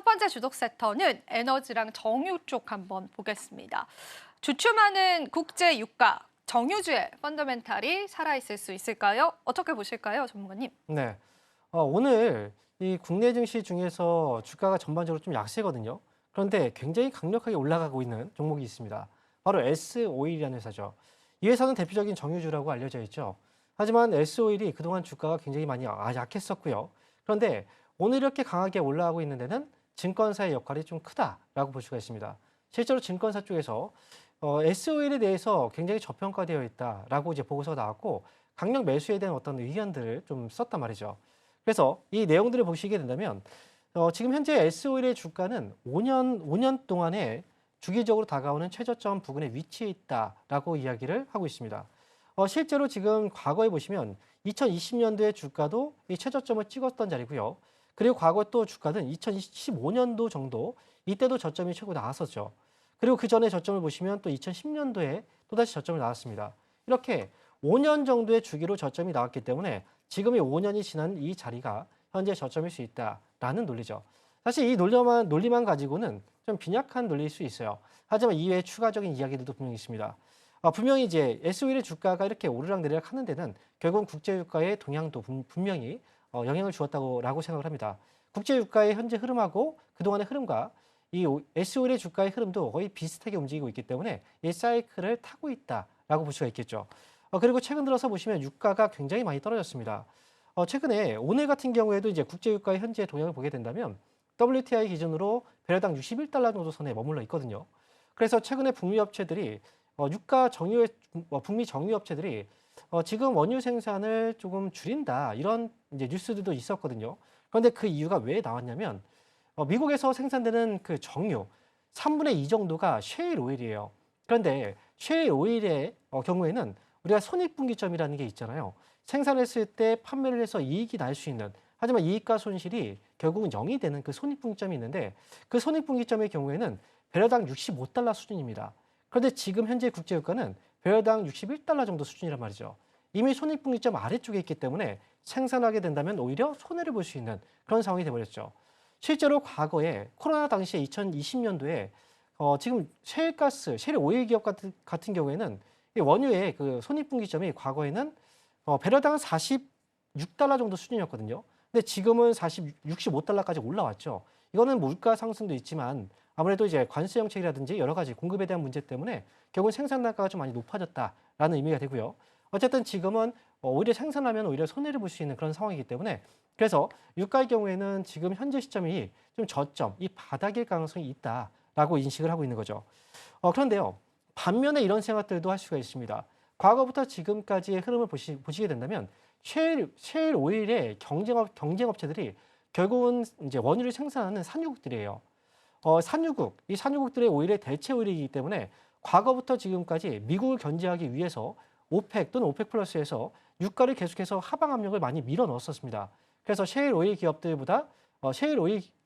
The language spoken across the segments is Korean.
번째 주목 섹터는 에너지랑 정유 쪽 한번 보겠습니다. 주춤하는 국제 유가, 정유주의 펀더멘탈이 살아있을 수 있을까요? 어떻게 보실까요, 전문가님? 네. 오늘 이 국내 증시 중에서 주가가 전반적으로 좀 약세거든요. 그런데 굉장히 강력하게 올라가고 있는 종목이 있습니다. 바로 S-오일이라는 회사죠. 이 회사는 대표적인 정유주라고 알려져 있죠. 하지만 S-오일이 그동안 주가가 굉장히 많이 약했었고요. 그런데 오늘 이렇게 강하게 올라가고 있는 데는 증권사의 역할이 좀 크다라고 볼 수가 있습니다. 실제로 증권사 쪽에서 S-오일에 대해서 굉장히 저평가되어 있다라고 이제 보고서가 나왔고 강력 매수에 대한 어떤 의견들을 좀 썼단 말이죠. 그래서 이 내용들을 보시게 된다면 지금 현재 S-오일의 주가는 5년 동안에 주기적으로 다가오는 최저점 부근에 위치해 있다라고 이야기를 하고 있습니다. 실제로 지금 과거에 보시면 2020년도에 주가도 이 최저점을 찍었던 자리고요. 그리고 과거 또 주가는 2015년도 정도 이때도 저점이 최고 나왔었죠. 그리고 그 전에 저점을 보시면 또 2010년도에 또다시 저점을 나왔습니다. 이렇게 5년 정도의 주기로 저점이 나왔기 때문에 지금이 5년이 지난 이 자리가 현재 저점일 수 있다라는 논리죠. 사실 이 논리만 가지고는 좀 빈약한 논리일 수 있어요. 하지만 이외에 추가적인 이야기들도 분명히 있습니다. 분명히 이제 S-오일의 주가가 이렇게 오르락내리락 하는 데는 결국은 국제유가의 동향도 분명히 영향을 주었다고 생각을 합니다. 국제유가의 현재 흐름하고 그동안의 흐름과 이 S-오일의 주가의 흐름도 거의 비슷하게 움직이고 있기 때문에 이 사이클을 타고 있다라고 볼 수가 있겠죠. 그리고 최근 들어서 보시면 유가가 굉장히 많이 떨어졌습니다. 최근에 오늘 같은 경우에도 이제 국제유가의 현재 동향을 보게 된다면 WTI 기준으로 배럴당 61달러 정도 선에 머물러 있거든요. 그래서 최근에 북미 업체들이 북미 정유 업체들이 지금 원유 생산을 조금 줄인다 이런 이제 뉴스들도 있었거든요. 그런데 그 이유가 왜 나왔냐면 미국에서 생산되는 그 정유 3분의 2 정도가 셰일 오일이에요. 그런데 셰일 오일의 경우에는 우리가 손익분기점이라는 게 있잖아요. 생산했을 때 판매를 해서 이익이 날 수 있는 하지만 이익과 손실이 결국은 0이 되는 그 손익분기점이 있는데 그 손익분기점의 경우에는 배럴당 65달러 수준입니다. 그런데 지금 현재 국제유가는 배럴당 61달러 정도 수준이란 말이죠. 이미 손익분기점 아래쪽에 있기 때문에 생산하게 된다면 오히려 손해를 볼 수 있는 그런 상황이 돼버렸죠. 실제로 과거에 코로나 당시에 2020년도에 지금 셰일 오일 기업 같은 경우에는 이 원유의 그 손익분기점이 과거에는 배럴당 46달러 정도 수준이었거든요. 근데 지금은 65달러까지 올라왔죠. 이거는 물가 상승도 있지만 아무래도 이제 관세 정책이라든지 여러 가지 공급에 대한 문제 때문에 결국 생산 단가가 좀 많이 높아졌다라는 의미가 되고요. 어쨌든 지금은 오히려 생산하면 오히려 손해를 볼 수 있는 그런 상황이기 때문에 그래서 유가의 경우에는 지금 현재 시점이 좀 저점, 이 바닥일 가능성이 있다라고 인식을 하고 있는 거죠. 그런데요. 반면에 이런 생각들도 할 수가 있습니다. 과거부터 지금까지의 흐름을 보시게 된다면 셰일 오일의 경쟁업체들이 결국은 이제 원유를 생산하는 산유국들이에요. 이 산유국들의 오일의 대체 오일이기 때문에 과거부터 지금까지 미국을 견제하기 위해서 오펙 또는 오펙 플러스에서 유가를 계속해서 하방 압력을 많이 밀어 넣었었습니다. 그래서 셰일 오일 기업들보다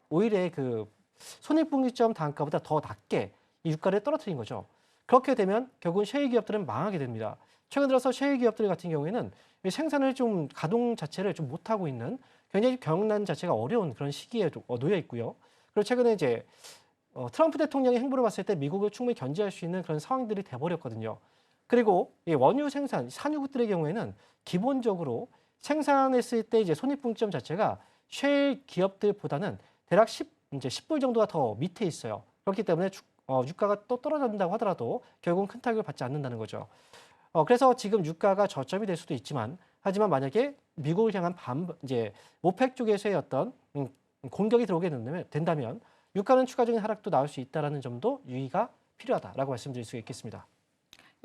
오일의 그 손익분기점 단가보다 더 낮게 이 유가를 떨어뜨린 거죠. 그렇게 되면 결국은 셰일 기업들은 망하게 됩니다. 최근 들어서 셰일 기업들 같은 경우에는 생산을 좀 가동 자체를 좀 못하고 있는 굉장히 경영난 자체가 어려운 그런 시기에 놓여 있고요. 그리고 최근에 이제 트럼프 대통령의 행보를 봤을 때 미국을 충분히 견제할 수 있는 그런 상황들이 돼버렸거든요. 그리고 이 원유 생산, 산유국들의 경우에는 기본적으로 생산했을 때 이제 손익분기점 자체가 셰일 기업들보다는 대략 이제 10불 정도가 더 밑에 있어요. 그렇기 때문에 유가가 또 떨어진다고 하더라도 결국은 큰 타격을 받지 않는다는 거죠. 그래서 지금 유가가 저점이 될 수도 있지만 하지만 만약에 미국을 향한 이제 오펙 쪽에서의 어떤 공격이 들어오게 된다면 유가는 추가적인 하락도 나올 수 있다는 점도 유의가 필요하다라고 말씀드릴 수 있겠습니다.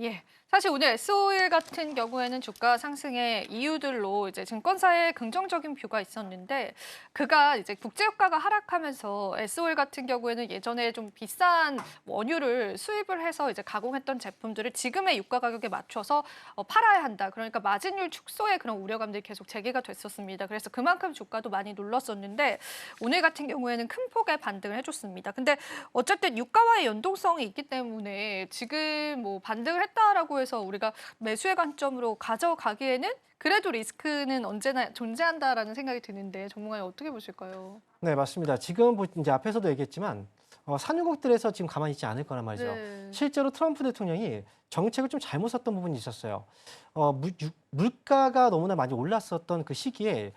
예, 사실 오늘 S-오일 같은 경우에는 주가 상승의 이유들로 이제 증권사에 긍정적인 뷰가 있었는데 그가 이제 국제유가가 하락하면서 S-오일 같은 경우에는 예전에 좀 비싼 원유를 수입을 해서 이제 가공했던 제품들을 지금의 유가 가격에 맞춰서 팔아야 한다. 그러니까 마진율 축소의 그런 우려감들이 계속 제기가 됐었습니다. 그래서 그만큼 주가도 많이 눌렀었는데 오늘 같은 경우에는 큰 폭의 반등을 해줬습니다. 근데 어쨌든 유가와의 연동성이 있기 때문에 지금 뭐 반등을 했다라고 정도에서 우리가 매수의 관점으로 가져가기에는 그래도 리스크는 언제나 존재한다라는 생각이 드는데 전문가님 어떻게 보실까요? 네, 맞습니다. 지금 이제 앞에서도 얘기했지만 산유국들에서 지금 가만히 있지 않을 거란 말이죠. 네. 실제로 트럼프 대통령이 정책을 좀 잘못 썼던 부분이 있었어요. 물가가 너무나 많이 올랐었던 그 시기에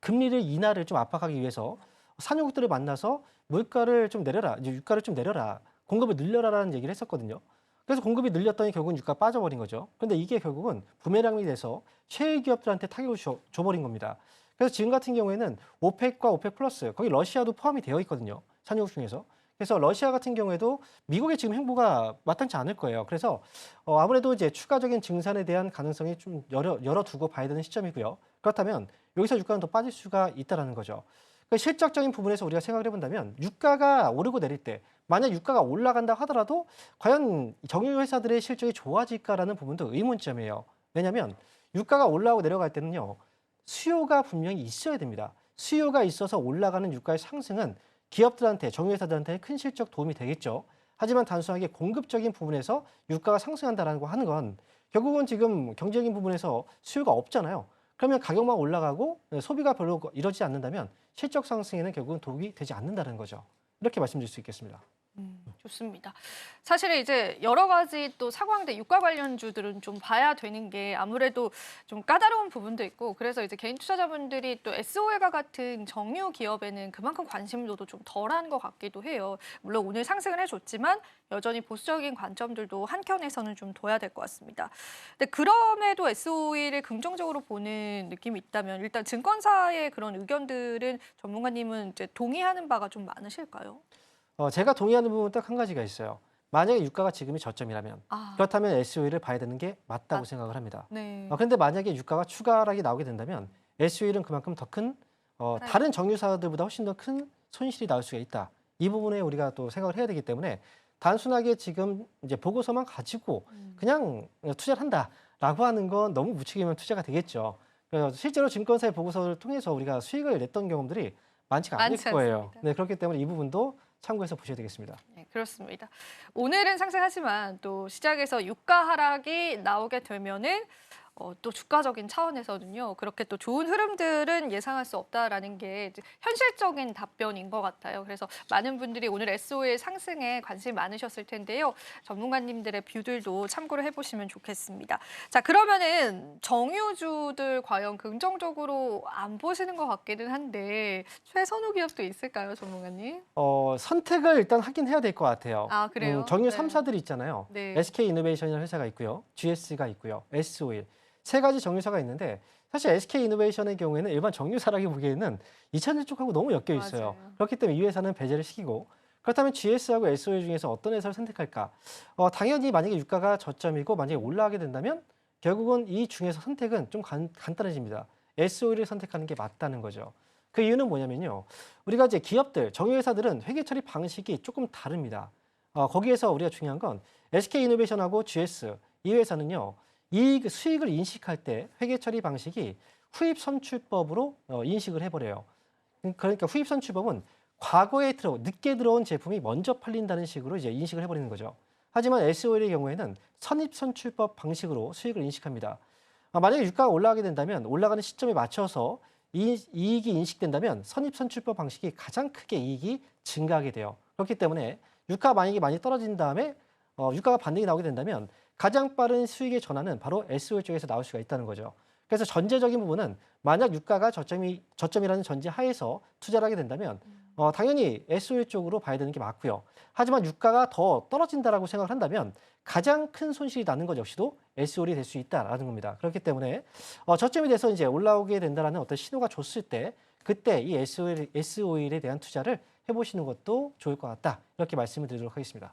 금리를 인하를 좀 압박하기 위해서 산유국들을 만나서 물가를 좀 내려라, 이제 유가를 좀 내려라, 공급을 늘려라라는 얘기를 했었거든요. 그래서 공급이 늘렸더니 결국은 유가가 빠져버린 거죠. 그런데 이게 결국은 부메랑이 돼서 최일 기업들한테 타격을 줘버린 겁니다. 그래서 지금 같은 경우에는 오펙과 오펙 플러스, 거기 러시아도 포함이 되어 있거든요. 산유국 중에서. 그래서 러시아 같은 경우에도 미국의 지금 행보가 마땅치 않을 거예요. 그래서 아무래도 이제 추가적인 증산에 대한 가능성이 좀 열어두고 봐야 되는 시점이고요. 그렇다면 여기서 유가는 더 빠질 수가 있다는 거죠. 그러니까 실적적인 부분에서 우리가 생각을 해본다면 유가가 오르고 내릴 때 만약 유가가 올라간다 하더라도 과연 정유 회사들의 실적이 좋아질까라는 부분도 의문점이에요. 왜냐하면 유가가 올라가고 내려갈 때는요. 수요가 분명히 있어야 됩니다. 수요가 있어서 올라가는 유가의 상승은 기업들한테, 정유회사들한테 큰 실적 도움이 되겠죠. 하지만 단순하게 공급적인 부분에서 유가가 상승한다는 거 하는 건 결국은 지금 경제적인 부분에서 수요가 없잖아요. 그러면 가격만 올라가고 소비가 별로 이러지 않는다면 실적 상승에는 결국은 도움이 되지 않는다는 거죠. 이렇게 말씀드릴 수 있겠습니다. 좋습니다. 사실은 이제 여러 가지 또 사광대 유가 관련주들은 좀 봐야 되는 게 아무래도 좀 까다로운 부분도 있고 그래서 이제 개인 투자자분들이 또 SOL과 같은 정유 기업에는 그만큼 관심도도 좀 덜한 것 같기도 해요. 물론 오늘 상승을 해줬지만 여전히 보수적인 관점들도 한켠에서는 좀 둬야 될 것 같습니다. 근데 그럼에도 SOL을 긍정적으로 보는 느낌이 있다면 일단 증권사의 그런 의견들은 전문가님은 이제 동의하는 바가 좀 많으실까요? 제가 동의하는 부분은 딱 한 가지가 있어요. 만약에 유가가 지금이 저점이라면 아, 그렇다면 SOE를 봐야 되는 게 맞다고 맞- 생각을 합니다. 네. 그런데 만약에 유가가 추가락이 나오게 된다면 SOE는 그만큼 더 큰 다른 정유사들보다 훨씬 더 큰 손실이 나올 수가 있다. 이 부분에 우리가 또 생각을 해야 되기 때문에 단순하게 지금 이제 보고서만 가지고 그냥 투자를 한다라고 하는 건 너무 무책임한 투자가 되겠죠. 그래서 실제로 증권사의 보고서를 통해서 우리가 수익을 냈던 경험들이 많지가 않을 많지 거예요. 않습니다. 네, 그렇기 때문에 이 부분도 참고해서 보셔야 되겠습니다. 네, 그렇습니다. 오늘은 상승하지만 또 시장에서 유가 하락이 나오게 되면은 또 주가적인 차원에서는요. 그렇게 또 좋은 흐름들은 예상할 수 없다라는 게 이제 현실적인 답변인 것 같아요. 그래서 많은 분들이 오늘 SO의 상승에 관심이 많으셨을 텐데요. 전문가님들의 뷰들도 참고를 해보시면 좋겠습니다. 자, 그러면은 정유주들 과연 긍정적으로 안 보시는 것 같기는 한데 최선호 기업도 있을까요, 전문가님? 선택을 일단 하긴 해야 될 것 같아요. 아, 그래요? 정유 네. 3사들이 있잖아요. 네. SK 이노베이션이라는 회사가 있고요. GS가 있고요. SO일. 세 가지 정유사가 있는데 사실 SK 이노베이션의 경우에는 일반 정유사라기 보기에는 2차전 쪽하고 너무 엮여 있어요. 맞아요. 그렇기 때문에 이 회사는 배제를 시키고 그렇다면 GS하고 SO일 중에서 어떤 회사를 선택할까? 당연히 만약에 유가가 저점이고 만약에 올라가게 된다면 결국은 이 중에서 선택은 좀 간단해집니다. SO일을 선택하는 게 맞다는 거죠. 그 이유는 뭐냐면요. 우리가 이제 기업들, 정유회사들은 회계 처리 방식이 조금 다릅니다. 거기에서 우리가 중요한 건 SK이노베이션하고 GS 이 회사는요. 수익을 인식할 때 회계 처리 방식이 후입 선출법으로 인식을 해버려요. 그러니까 후입 선출법은 과거에 늦게 들어온 제품이 먼저 팔린다는 식으로 이제 인식을 해버리는 거죠. 하지만 SOL의 경우에는 선입 선출법 방식으로 수익을 인식합니다. 만약에 유가가 올라가게 된다면 올라가는 시점에 맞춰서 이익이 인식된다면 선입선출법 방식이 가장 크게 이익이 증가하게 돼요. 그렇기 때문에 유가가 만약에 많이 떨어진 다음에 유가가 반등이 나오게 된다면 가장 빠른 수익의 전환은 바로 SOL 쪽에서 나올 수가 있다는 거죠. 그래서 전제적인 부분은 만약 유가가 저점이라는 전제 하에서 투자를 하게 된다면 당연히 SOL 쪽으로 봐야 되는 게 맞고요. 하지만 유가가 더 떨어진다라고 생각을 한다면 가장 큰 손실이 나는 것 역시도 SOL이 될 수 있다라는 겁니다. 그렇기 때문에 저점이 돼서 이제 올라오게 된다라는 어떤 신호가 줬을 때 그때 이 SOL에 대한 투자를 해보시는 것도 좋을 것 같다. 이렇게 말씀을 드리도록 하겠습니다.